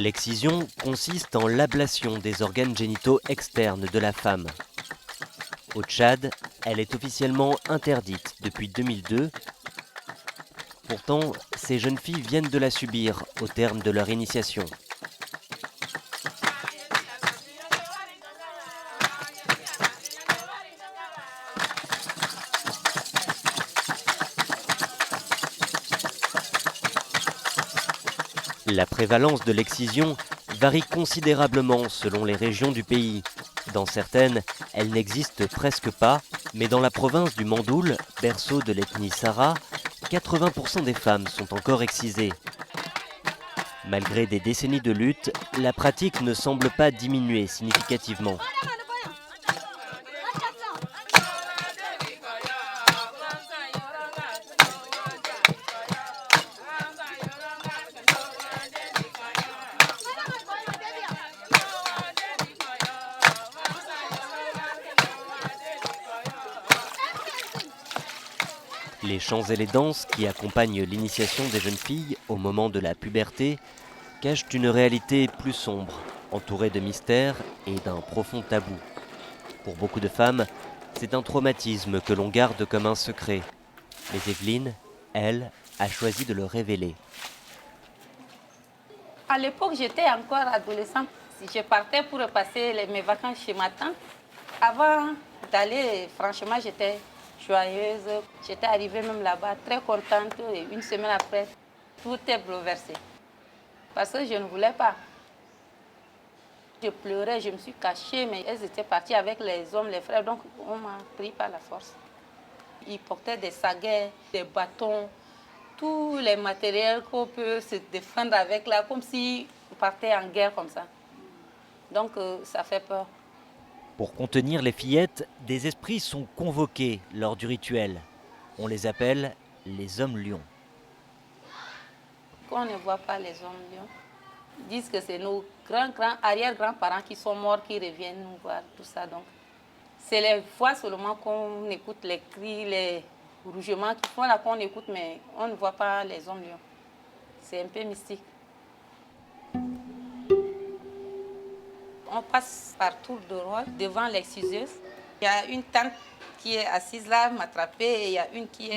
L'excision consiste en l'ablation des organes génitaux externes de la femme. Au Tchad, elle est officiellement interdite depuis 2002. Pourtant, ces jeunes filles viennent de la subir au terme de leur initiation. La prévalence de l'excision varie considérablement selon les régions du pays. Dans certaines, elle n'existe presque pas, mais dans la province du Mandoul, berceau de l'ethnie Sara, 80% des femmes sont encore excisées. Malgré des décennies de lutte, la pratique ne semble pas diminuer significativement. Les chants et les danses qui accompagnent l'initiation des jeunes filles au moment de la puberté cachent une réalité plus sombre, entourée de mystères et d'un profond tabou. Pour beaucoup de femmes, c'est un traumatisme que l'on garde comme un secret. Mais Evelyne, elle, a choisi de le révéler. À l'époque, j'étais encore adolescente. Je partais pour passer mes vacances chez ma tante. Avant d'aller, franchement, j'étais joyeuse. J'étais arrivée même là-bas, très contente. Et une semaine après, tout est bouleversé. Parce que je ne voulais pas. Je pleurais, je me suis cachée, mais elles étaient parties avec les hommes, les frères. Donc, on m'a pris par la force. Ils portaient des saguets, des bâtons, tous les matériels qu'on peut se défendre avec là, comme si on partait en guerre comme ça. Donc, ça fait peur. Pour contenir les fillettes, des esprits sont convoqués lors du rituel. On les appelle les hommes lions. Quand on ne voit pas les hommes lions, ils disent que c'est nos arrière-grands-parents qui sont morts qui reviennent nous voir, tout ça. Donc, c'est les fois seulement qu'on écoute les cris, les rougements qui font là qu'on écoute, mais on ne voit pas les hommes lions. C'est un peu mystique. On passe par tour de rôle devant l'exciseuse. Il y a une tante qui est assise là, m'attrapée, et il y a une qui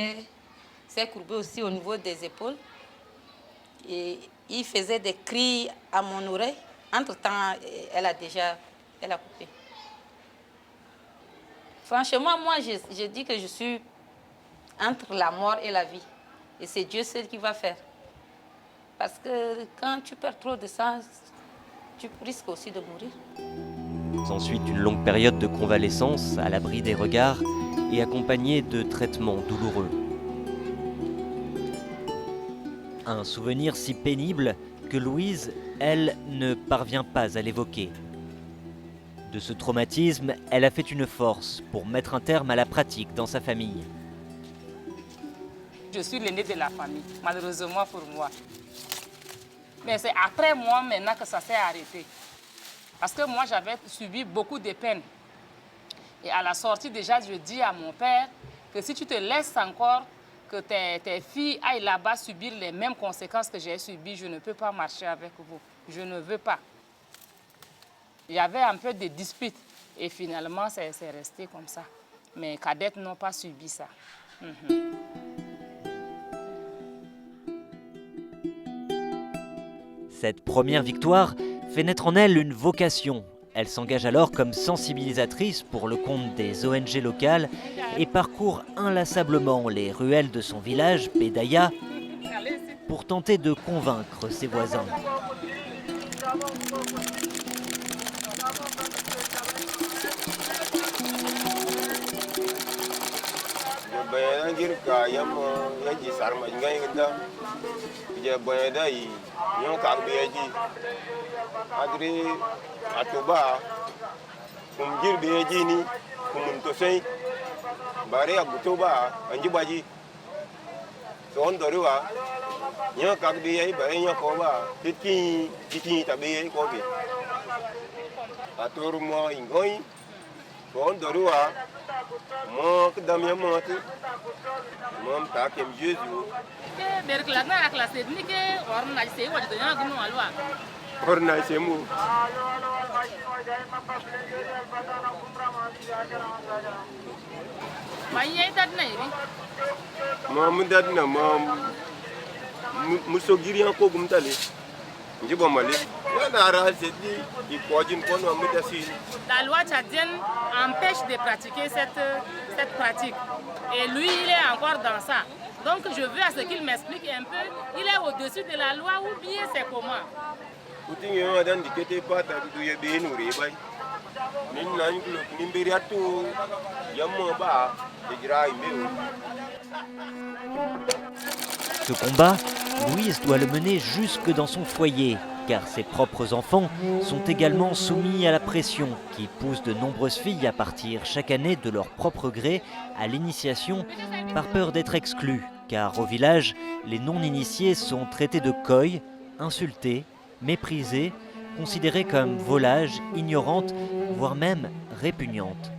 s'est courbée aussi au niveau des épaules. Et il faisait des cris à mon oreille. Entre-temps, elle a coupé. Franchement, moi, je dis que je suis entre la mort et la vie. Et c'est Dieu seul qui va faire. Parce que quand tu perds trop de sang, tu risques aussi de mourir. S'ensuit une longue période de convalescence à l'abri des regards et accompagnée de traitements douloureux. Un souvenir si pénible que Louise, elle, ne parvient pas à l'évoquer. De ce traumatisme, elle a fait une force pour mettre un terme à la pratique dans sa famille. Je suis l'aîné de la famille, malheureusement pour moi. Mais c'est après moi maintenant que ça s'est arrêté. Parce que moi, j'avais subi beaucoup de peines. Et à la sortie, déjà, je dis à mon père que si tu te laisses encore, que tes filles aillent là-bas subir les mêmes conséquences que j'ai subies, je ne peux pas marcher avec vous. Je ne veux pas. Il y avait un peu de disputes. Et finalement, c'est resté comme ça. Mes cadettes n'ont pas subi ça. Cette première victoire fait naître en elle une vocation. Elle s'engage alors comme sensibilisatrice pour le compte des ONG locales et parcourt inlassablement les ruelles de son village, Pédaya, pour tenter de convaincre ses voisins. Orna chez moi. Moi, dadna, moi, musogiri encore comme t'allais. Je vais m'aller. La loi tchadienne empêche de pratiquer cette pratique. Et lui, il est encore dans ça. Donc je veux à ce qu'il m'explique un peu, il est au-dessus de la loi ou bien c'est comment? Ce combat, Louise doit le mener jusque dans son foyer, car ses propres enfants sont également soumis à la pression qui pousse de nombreuses filles à partir chaque année de leur propre gré à l'initiation par peur d'être exclues, car au village, les non-initiés sont traités de coy, insultés, méprisés, considérés comme volages, ignorantes, voire même répugnantes.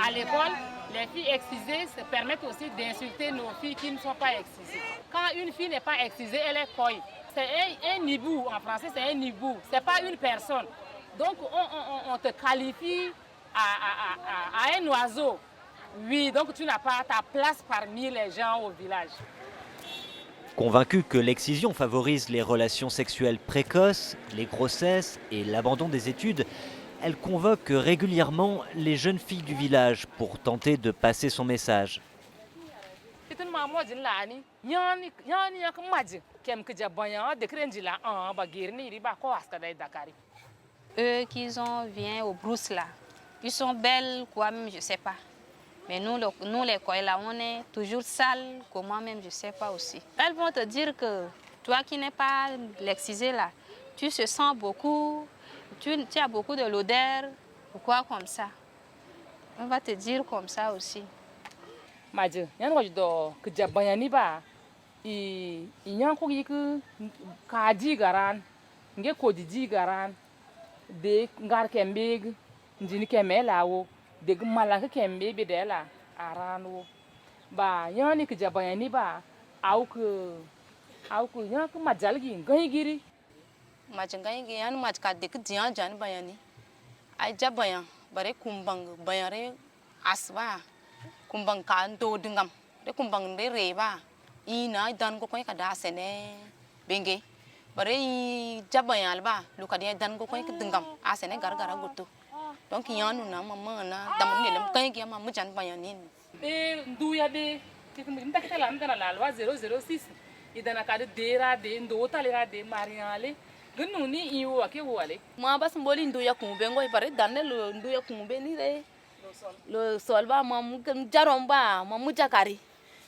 À l'école, les filles excisées se permettent aussi d'insulter nos filles qui ne sont pas excisées. Quand une fille n'est pas excisée, elle est coy. C'est un nibou, en français c'est un nibou, ce n'est pas une personne. Donc on te qualifie à un oiseau. Oui, donc tu n'as pas ta place parmi les gens au village. Convaincue que l'excision favorise les relations sexuelles précoces, les grossesses et l'abandon des études, elle convoque régulièrement les jeunes filles du village pour tenter de passer son message. Eux qui viennent aux brousses là, ils sont belles quoi même, je ne sais pas. Mais nous les coins là, on est toujours sales, comment même, je ne sais pas aussi. Elles vont te dire que toi qui n'es pas l'excisé là, tu se sens beaucoup, tu as beaucoup de l'odeur, ou quoi comme ça. On va te dire comme ça aussi. Madje, yan wajdo ke jabayani ba i yan ko yi ke kaji garan nge ko diji garan de ngar kembeg njini kemelawo de gmala ke kembe be de la arano ba yan ni ke jabayani ba au ke yan ke majalgi ngai giri Maj ngai gi yan maj ka de ke jian jan bayani ai jabayan bare kumbang bayare asba kumbang kan do dingam de kumbang de reba ina dan ko ka da sene benge bare i jabayan ba lu ka de dan ko ka dingam asene gargara gutu donc yanu na mama na dam ne lam kai gi mama jan bayani be nduya be mta kitala mta la loi 006 idana ka de dera de ndo talera de mariale gnu ni iwo ke wale ma bas mboli nduya kumbe ngoy bare danne lo nduya kumbe ni re lo solba mamu jarom ba mamu jakari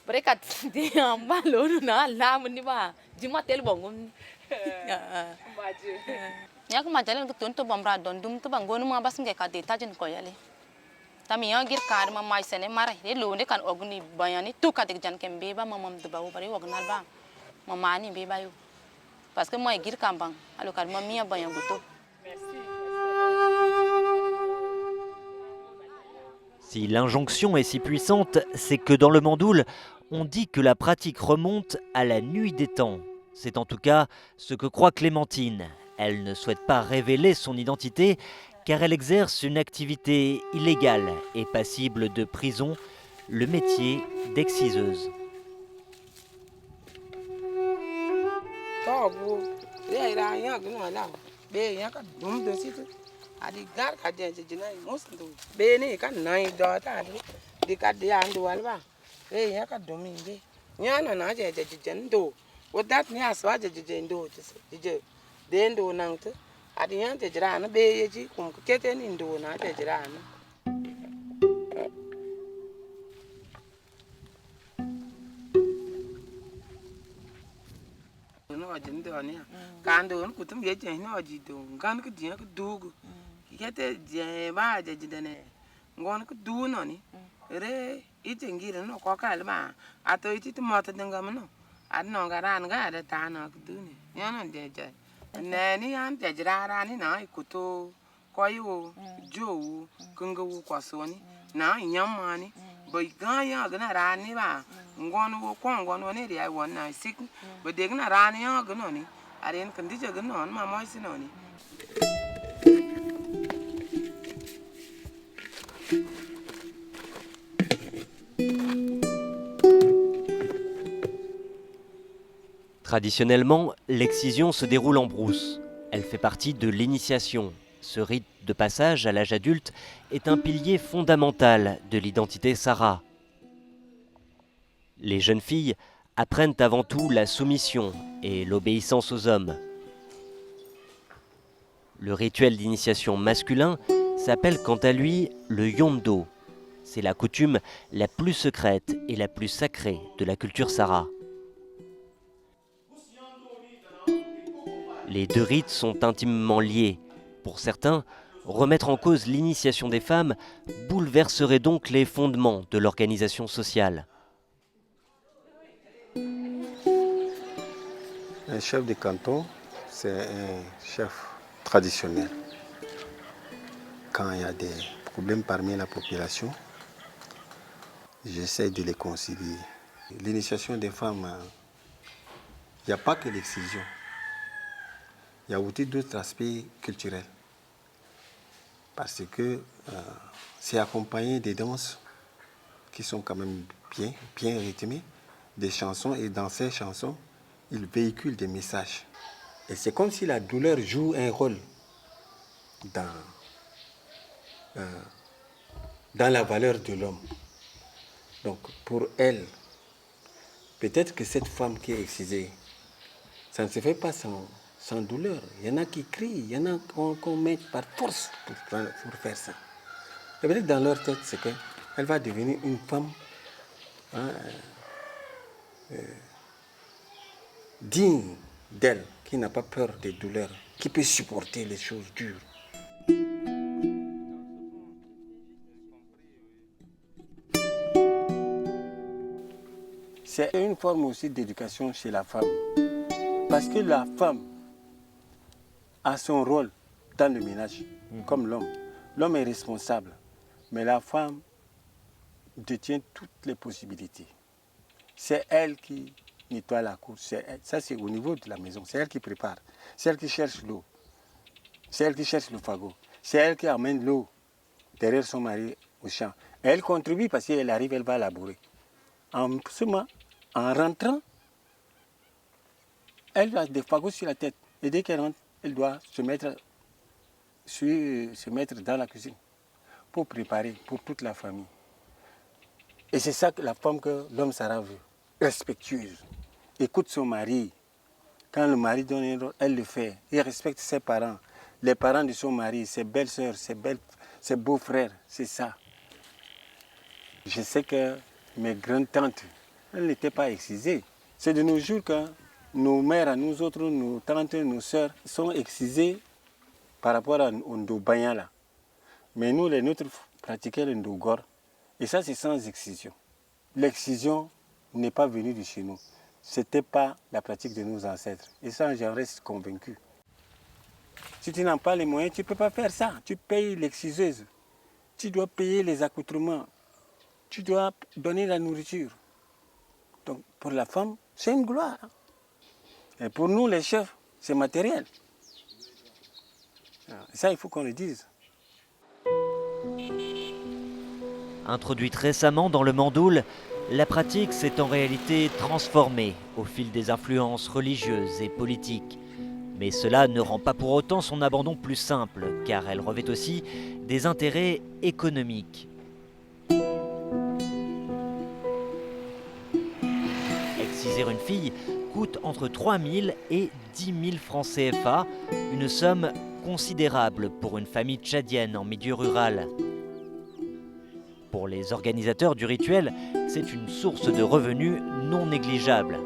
bare kat de amba lo na la mni ba jima tel bongum maje yak ma jalen ko tonto bamra don dum to bangonu ma bas nge ka de tajin ko yale tami ya gir kar ma mai sene mare de lo ne kan ogni bayani to ka de jan kembe ba mamam de ba bare wognal ba mamani be ba yo parce que moi gir kambang alo kar ma mia bayan goto. Si l'injonction est si puissante, c'est que dans le Mandoul, on dit que la pratique remonte à la nuit des temps. C'est en tout cas ce que croit Clémentine. Elle ne souhaite pas révéler son identité car elle exerce une activité illégale et passible de prison, le métier d'exciseuse. Adi gar ka de jina musu be ne kan nai do ta di ka de andu alba e ya ka domi be nyana na je jendo o dat ni aswa je jendo je de ndo nang te adi yan je jira na be ye ji kum kete ni ndo na je jira na no jendo ni kan do ku tum ye je no ji do kan ku dia ku dugu kete je ba je dene ngon ku du no ni re ite ngire no ko ka ba ato ite mata denga no ad no garan ga da ta no ku du ni yana de je ne ni an je jara ni na ku to ko yu jo kunga wu ko so ni na nyamma ni boy gan ya gana rani ba ngonu wo kwa ngonu ne ri ai won na sik bo de gana rani ya gano ni aren kan dije gano ma mo sino ni. Traditionnellement, l'excision se déroule en brousse. Elle fait partie de l'initiation. Ce rite de passage à l'âge adulte est un pilier fondamental de l'identité Sara. Les jeunes filles apprennent avant tout la soumission et l'obéissance aux hommes. Le rituel d'initiation masculin s'appelle quant à lui le yondo. C'est la coutume la plus secrète et la plus sacrée de la culture Sara. Les deux rites sont intimement liés. Pour certains, remettre en cause l'initiation des femmes bouleverserait donc les fondements de l'organisation sociale. Un chef de canton, c'est un chef traditionnel. Quand il y a des problèmes parmi la population, j'essaie de les concilier. L'initiation des femmes, il n'y a pas que l'excision. Il y a aussi d'autres aspects culturels. Parce que c'est accompagné des danses qui sont quand même bien rythmées, des chansons, et dans ces chansons, ils véhiculent des messages. Et c'est comme si la douleur joue un rôle dans la valeur de l'homme. Donc pour elle, peut-être que cette femme qui est excisée, ça ne se fait pas sans douleur. Il y en a qui crient, il y en a qu'on met par force pour faire ça. Et peut-être dans leur tête, c'est qu'elle va devenir une femme digne d'elle, qui n'a pas peur des douleurs, qui peut supporter les choses dures. C'est une forme aussi d'éducation chez la femme. Parce que la femme a son rôle dans le ménage, comme l'homme. L'homme est responsable, mais la femme détient toutes les possibilités. C'est elle qui nettoie la cour, ça c'est au niveau de la maison, c'est elle qui prépare, c'est elle qui cherche l'eau, c'est elle qui cherche le fagot, c'est elle qui amène l'eau derrière son mari au champ. Et elle contribue parce qu'elle arrive, elle va labourer. En rentrant, elle a des fagots sur la tête. Et dès qu'elle rentre, elle doit se mettre dans la cuisine pour préparer pour toute la famille. Et c'est ça que la femme que l'homme Sara veut, respectueuse. Écoute son mari. Quand le mari donne un ordre, elle le fait. Elle respecte ses parents, les parents de son mari, ses belles-sœurs, ses beaux-frères. C'est ça. Je sais que mes grandes-tantes, elles n'étaient pas excisées. C'est de nos jours que nos mères, nous autres, nos tantes, nos sœurs sont excisées par rapport à Ndobanya là. Mais nous, les nôtres, pratiquaient le Ndogor. Et ça, c'est sans excision. L'excision n'est pas venue de chez nous. Ce n'était pas la pratique de nos ancêtres. Et ça, j'en reste convaincu. Si tu n'as pas les moyens, tu ne peux pas faire ça. Tu payes l'exciseuse. Tu dois payer les accoutrements. Tu dois donner la nourriture. Donc, pour la femme, c'est une gloire. Et pour nous, les chefs, c'est matériel. Ça, il faut qu'on le dise. Introduite récemment dans le mandoul, la pratique s'est en réalité transformée au fil des influences religieuses et politiques. Mais cela ne rend pas pour autant son abandon plus simple, car elle revêt aussi des intérêts économiques. Exciser une fille coûte entre 3 000 et 10 000 francs CFA, une somme considérable pour une famille tchadienne en milieu rural. Pour les organisateurs du rituel, c'est une source de revenus non négligeable.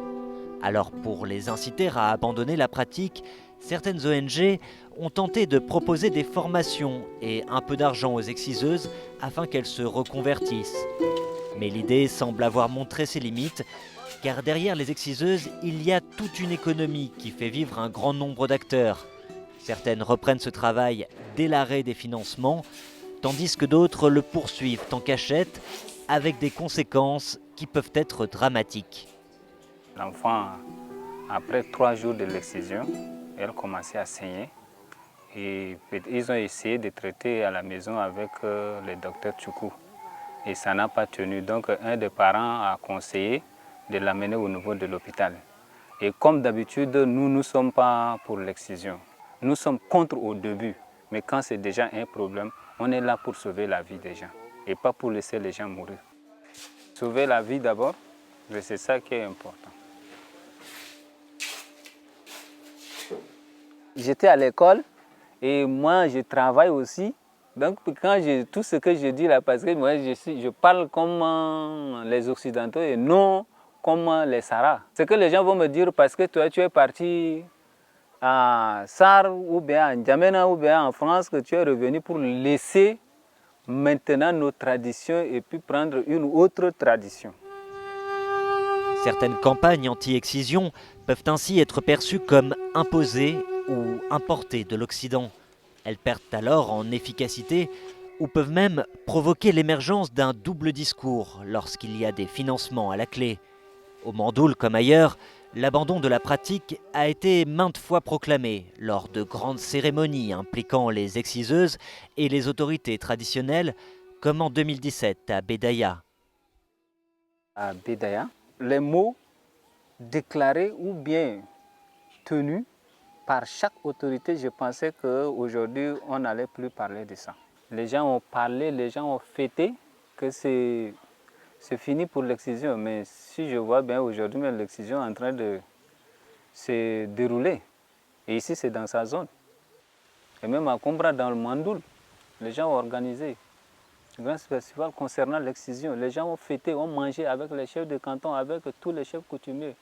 Alors pour les inciter à abandonner la pratique, certaines ONG ont tenté de proposer des formations et un peu d'argent aux exciseuses afin qu'elles se reconvertissent. Mais l'idée semble avoir montré ses limites, car derrière les exciseuses, il y a toute une économie qui fait vivre un grand nombre d'acteurs. Certaines reprennent ce travail dès l'arrêt des financements, tandis que d'autres le poursuivent en cachette, avec des conséquences qui peuvent être dramatiques. L'enfant, après 3 jours de l'excision, elle commençait à saigner. Et ils ont essayé de traiter à la maison avec le docteur Tchoukou. Et ça n'a pas tenu. Donc un des parents a conseillé de l'amener au niveau de l'hôpital. Et comme d'habitude, nous ne sommes pas pour l'excision. Nous sommes contre au début. Mais quand c'est déjà un problème, on est là pour sauver la vie des gens. Et pas pour laisser les gens mourir. Sauver la vie d'abord, c'est ça qui est important. J'étais à l'école et moi je travaille aussi. Donc quand tout ce que je dis là, parce que moi je parle comme les Occidentaux et non comme les Saras. Ce que les gens vont me dire parce que toi tu es parti à Sar ou bien à N'Djamena ou bien en France, que tu es revenu pour laisser maintenant nos traditions et puis prendre une autre tradition. Certaines campagnes anti-excision peuvent ainsi être perçues comme imposées ou importées de l'Occident. Elles perdent alors en efficacité ou peuvent même provoquer l'émergence d'un double discours lorsqu'il y a des financements à la clé. Au Mandoul comme ailleurs, l'abandon de la pratique a été maintes fois proclamé lors de grandes cérémonies impliquant les exciseuses et les autorités traditionnelles, comme en 2017 à Bédaya. À Bédaya, les mots déclarés ou bien tenus par chaque autorité, je pensais qu'aujourd'hui, on n'allait plus parler de ça. Les gens ont parlé, les gens ont fêté que c'est fini pour l'excision. Mais si je vois bien aujourd'hui, l'excision est en train de se dérouler. Et ici, c'est dans sa zone. Et même à Combra, dans le Mandoul, les gens ont organisé un grand festival concernant l'excision. Les gens ont fêté, ont mangé avec les chefs de canton, avec tous les chefs coutumiers.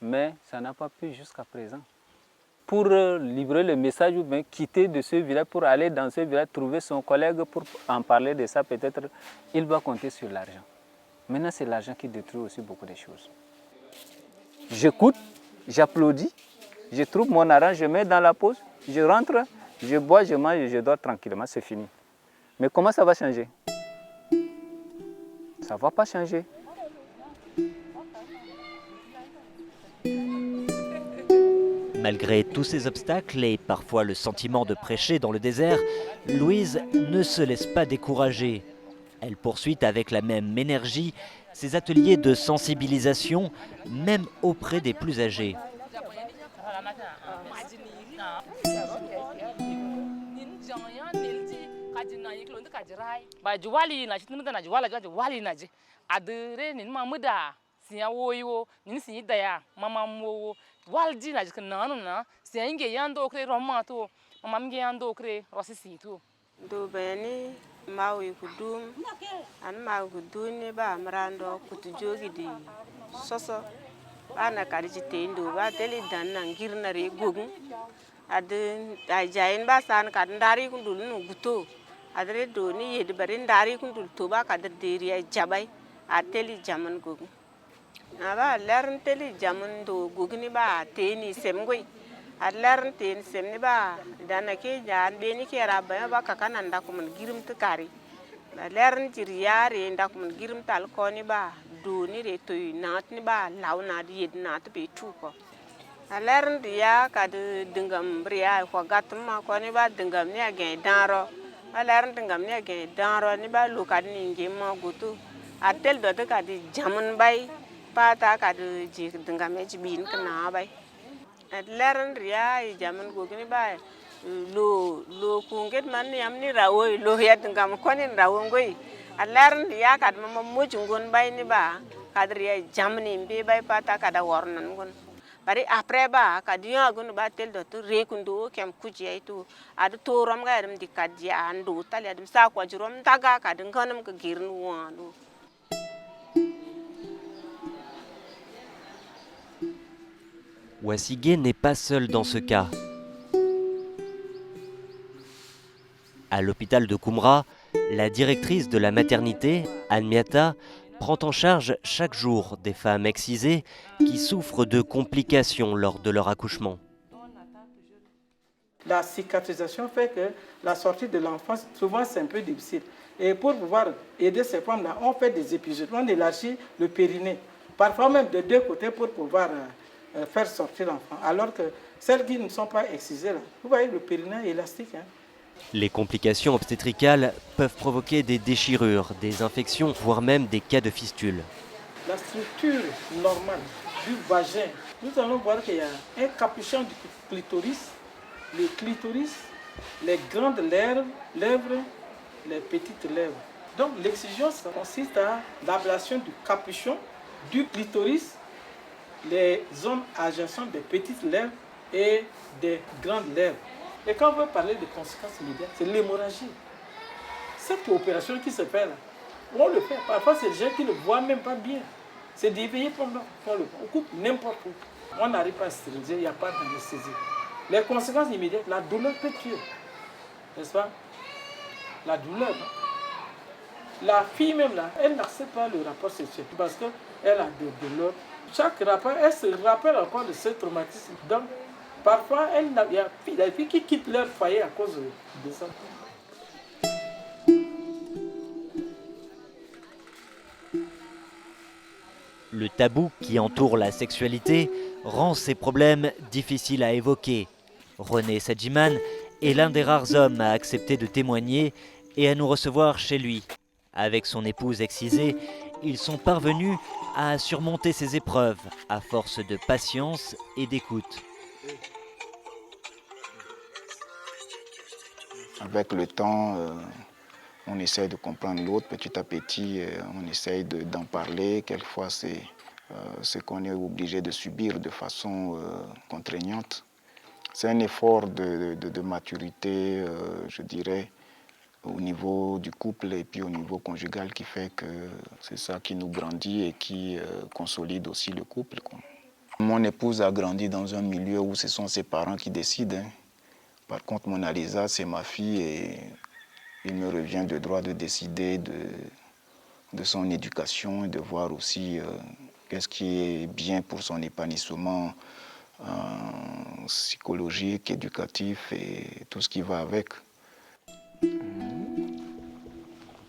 Mais ça n'a pas pu jusqu'à présent. Pour livrer le message ou bien quitter de ce village pour aller dans ce village, trouver son collègue pour en parler de ça, peut-être il va compter sur l'argent. Maintenant, c'est l'argent qui détruit aussi beaucoup de choses. J'écoute, j'applaudis, je trouve mon argent, je mets dans la poche, je rentre, je bois, je mange et je dors tranquillement, c'est fini. Mais comment ça va changer? Ça ne va pas changer. Malgré tous ces obstacles et parfois le sentiment de prêcher dans le désert, Louise ne se laisse pas décourager. Elle poursuit avec la même énergie ses ateliers de sensibilisation, même auprès des plus âgés. Walji na jikin nanu na siyange yando kre romato mamamge yando kre rosisitu do beni mawi kudum an mawi kuduni ba mrando kutujogi di soso ana kariji tendo ba teli dan na ngirna re gogun ad ajain ba san kad ndari kundul no guto adre do ni yed bari ndari kundul to ba kad deri ay jabay ateli jaman gogun aba lern teli jamun do gugni ba teni semgoi a lern ten semni ba dana ke jan beni ke rabba ba kakana ndako mun girim to kari ba lern jiriare ndako mun girim tal koni ba do ni re to nat ni ba launa di yed nat be tuko a lern dia ka de dingam bria ko gatma koni ba dingam ni age daro a lern dingam ni age daro ni ba lokad ni ngema goto a tel do ka di jamun bay pata ka de ji dingam e bin kana bay at leran ria e jaman go gni bay lo kunget man yam ni rawo lo ya dingam koni rawo ngoi at leran ria ka ma mo jungon bay ni ba ka ria jamni be bay pata ka da wornan gon bari après ba ka dia gon ba tel do to re kundo kem kuji ay to ad to rom ga dum dikkat ya andu tal ya dum sa ko jurom taga ka dum kanam ka girnu wanu. Ouassigué n'est pas seul dans ce cas. À l'hôpital de Koumra, la directrice de la maternité, Anne Miata, prend en charge chaque jour des femmes excisées qui souffrent de complications lors de leur accouchement. La cicatrisation fait que la sortie de l'enfance, souvent c'est un peu difficile. Et pour pouvoir aider ces femmes-là, on fait des épisodes, on élargit le périnée, parfois même de deux côtés pour pouvoir faire sortir l'enfant. Alors que celles qui ne sont pas excisées, là, vous voyez, le périnée est élastique. Hein. Les complications obstétricales peuvent provoquer des déchirures, des infections, voire même des cas de fistule. La structure normale du vagin, nous allons voir qu'il y a un capuchon du clitoris, le clitoris, les grandes lèvres, les petites lèvres. Donc l'excision, ça consiste à l'ablation du capuchon, du clitoris, les zones adjacentes des petites lèvres et des grandes lèvres. Et quand on veut parler de conséquences immédiates, c'est l'hémorragie. Cette opération qui se fait là, on le fait. Parfois, c'est des gens qui ne le voient même pas bien. C'est des veillés pendant qu'on le voit. On coupe n'importe où. On n'arrive pas à stériliser, il n'y a pas d'anesthésie. Les conséquences immédiates, la douleur peut tuer. N'est-ce pas? La douleur. Non? La fille même là, elle n'accepte pas le rapport sexuel parce qu'elle a de douleurs. Chaque rapport, elle se rappelle encore de ce traumatisme. Donc, parfois, il y a des filles qui quittent leur foyer à cause de ça. Le tabou qui entoure la sexualité rend ces problèmes difficiles à évoquer. René Sadjiman est l'un des rares hommes à accepter de témoigner et à nous recevoir chez lui. Avec son épouse excisée, ils sont parvenus à surmonter ces épreuves à force de patience et d'écoute. Avec le temps, on essaye de comprendre l'autre petit à petit, on essaye d'en parler. Quelquefois, c'est ce qu'on est obligé de subir de façon contraignante. C'est un effort de maturité, je dirais, au niveau du couple et puis au niveau conjugal qui fait que c'est ça qui nous grandit et qui consolide aussi le couple, quoi. Mon épouse a grandi dans un milieu où ce sont ses parents qui décident. Hein. Par contre, mon Alisa, c'est ma fille et il me revient de droit de décider de son éducation et de voir aussi qu'est-ce qui est bien pour son épanouissement psychologique, éducatif et tout ce qui va avec.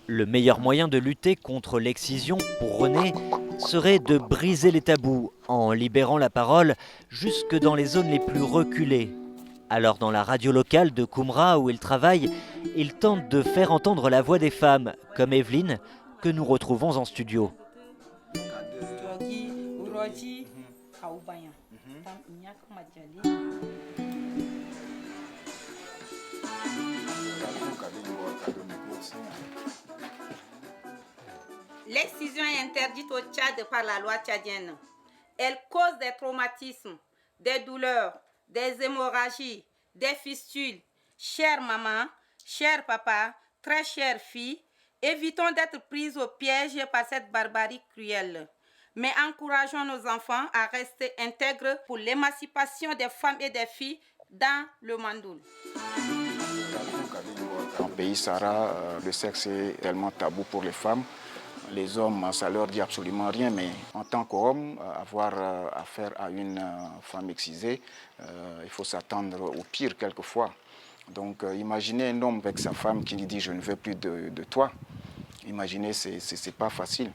Le meilleur moyen de lutter contre l'excision pour René serait de briser les tabous en libérant la parole jusque dans les zones les plus reculées. Alors dans la radio locale de Koumra où il travaille, il tente de faire entendre la voix des femmes, comme Evelyne, que nous retrouvons en studio. L'excision est interdite au Tchad par la loi tchadienne. Elle cause des traumatismes, des douleurs, des hémorragies, des fistules. Chère maman, cher papa, très chère fille, évitons d'être prises au piège par cette barbarie cruelle. Mais encourageons nos enfants à rester intègres pour l'émancipation des femmes et des filles dans le Mandoul. En pays Sahara, le sexe est tellement tabou pour les femmes. Les hommes, ça leur dit absolument rien, mais en tant qu'homme, avoir affaire à une femme excisée, il faut s'attendre au pire quelquefois. Donc imaginez un homme avec sa femme qui lui dit « je ne veux plus de toi ». Imaginez, c'est pas facile.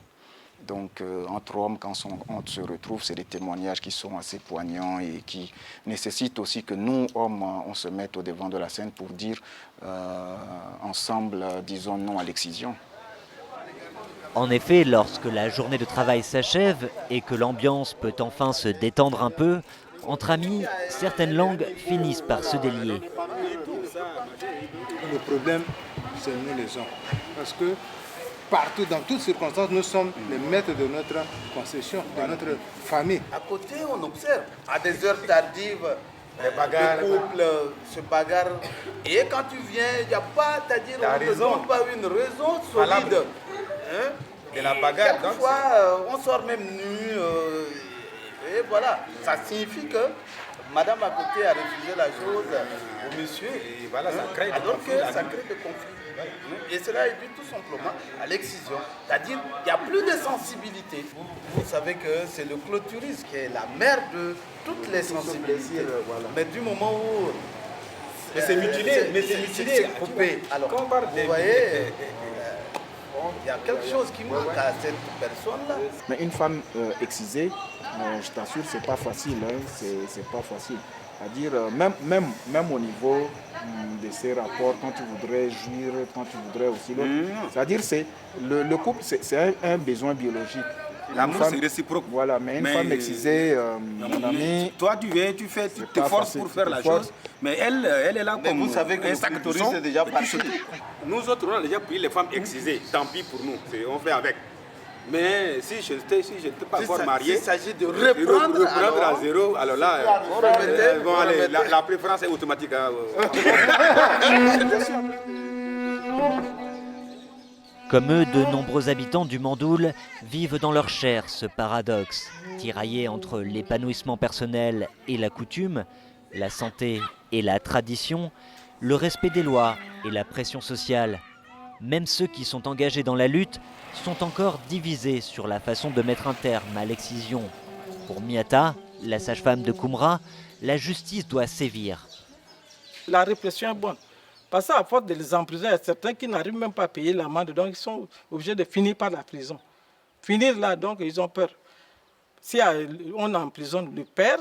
Donc entre hommes, quand on se retrouve, c'est des témoignages qui sont assez poignants et qui nécessitent aussi que nous, hommes, on se mette au devant de la scène pour dire ensemble, disons non à l'excision. En effet, lorsque la journée de travail s'achève et que l'ambiance peut enfin se détendre un peu, entre amis, certaines langues finissent par se délier. Le problème, c'est nous les hommes. Parce que partout, dans toutes circonstances, nous sommes les maîtres de notre concession, de notre famille. À côté, on observe, à des heures tardives, les couples se bagarrent. Et quand tu viens, il n'y a pas, c'est-à-dire, on ne donne pas une raison solide. Hein? De la bagarre. Quelquefois, on sort même nu. Et voilà. Ça signifie que madame à côté a refusé la chose au monsieur. Et voilà, ça crée des conflits. Et cela est dû tout simplement à l'excision. C'est-à-dire qu'il n'y a plus de sensibilité. Vous savez que c'est le clôturisme qui est la mère de toutes les sensibilités. Voilà. Mais du moment où Mais c'est mutilé, c'est coupé. Alors, vous voyez, il y a quelque chose qui manque à cette personne-là. Mais une femme excisée, je t'assure, c'est pas facile. Hein, c'est pas facile. C'est-à-dire, même au niveau de ces rapports, quand tu voudrais jouir, quand tu voudrais aussi l'autre. C'est-à-dire, le couple, c'est un besoin biologique. L'amour, c'est réciproque. Voilà, mais une femme excisée, mon ami... Toi, tu viens, tu te forces pour faire la chose, mais elle est là comme vous savez que un sac de son. c'est déjà parti. Nous autres, on a déjà pris les femmes excisées. Tant pis pour nous, on fait avec. Mais si je n'étais pas encore marié, il s'agit de reprendre à zéro, alors là, bon, allez, la préférence est automatique. Hein. Comme eux, de nombreux habitants du Mandoul vivent dans leur chair ce paradoxe, tiraillé entre l'épanouissement personnel et la coutume, la santé et la tradition, le respect des lois et la pression sociale. Même ceux qui sont engagés dans la lutte sont encore divisés sur la façon de mettre un terme à l'excision. Pour Miata, la sage-femme de Koumra, la justice doit sévir. La répression est bonne. Parce qu'à force de les emprisonner, il y a certains qui n'arrivent même pas à payer l'amende, donc ils sont obligés de finir par la prison. Finir là, donc ils ont peur. Si on emprisonne le père,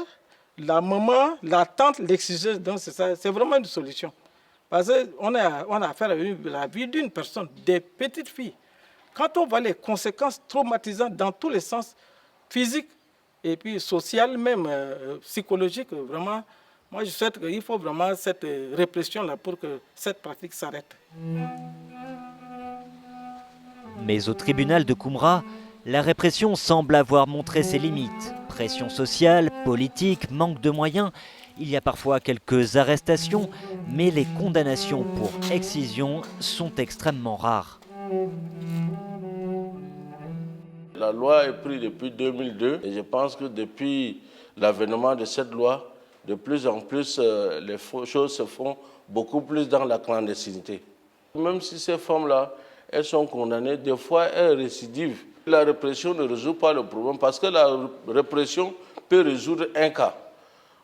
la maman, la tante, l'exciseuse, donc c'est vraiment une solution. Parce qu'on a affaire à la vie d'une personne, des petites filles. Quand on voit les conséquences traumatisantes dans tous les sens, physiques et puis sociales, même psychologiques, vraiment, moi je souhaite qu'il faut vraiment cette répression-là pour que cette pratique s'arrête. Mais au tribunal de Koumra, la répression semble avoir montré ses limites. Pression sociale, politique, manque de moyens. Il y a parfois quelques arrestations, mais les condamnations pour excision sont extrêmement rares. La loi est prise depuis 2002 et je pense que depuis l'avènement de cette loi, de plus en plus, les choses se font beaucoup plus dans la clandestinité. Même si ces femmes-là, elles sont condamnées, des fois elles récidivent. La répression ne résout pas le problème parce que la répression peut résoudre un cas.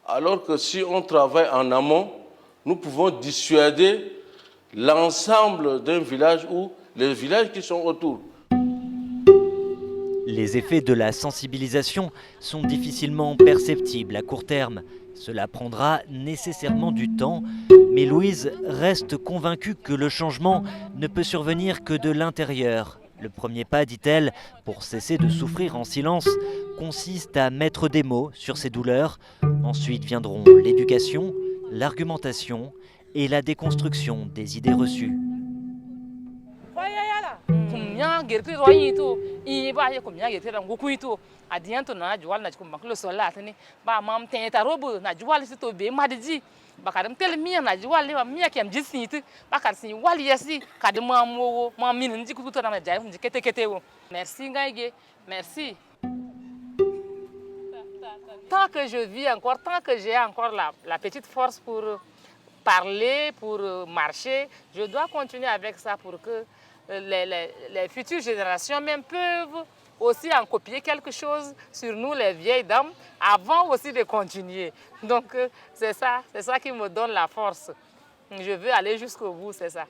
Alors que si on travaille en amont, nous pouvons dissuader l'ensemble d'un village ou les villages qui sont autour. Les effets de la sensibilisation sont difficilement perceptibles à court terme. Cela prendra nécessairement du temps, mais Louise reste convaincue que le changement ne peut survenir que de l'intérieur. Le premier pas, dit-elle, pour cesser de souffrir en silence, consiste à mettre des mots sur ses douleurs. Ensuite viendront l'éducation, l'argumentation et la déconstruction des idées reçues. Bakadam tel mia na jiwal le mia kem jisiti bakar sin wal yasi kadma mo ma min ndi ku to na jay ndi kete wo merci ngaige merci. Tant que je vis encore, tant que j'ai encore la petite force pour parler, pour marcher, je dois continuer avec ça pour que les futures générations même peuvent aussi en copier quelque chose sur nous, les vieilles dames, avant aussi de continuer. Donc c'est ça qui me donne la force. Je veux aller jusqu'au bout, c'est ça.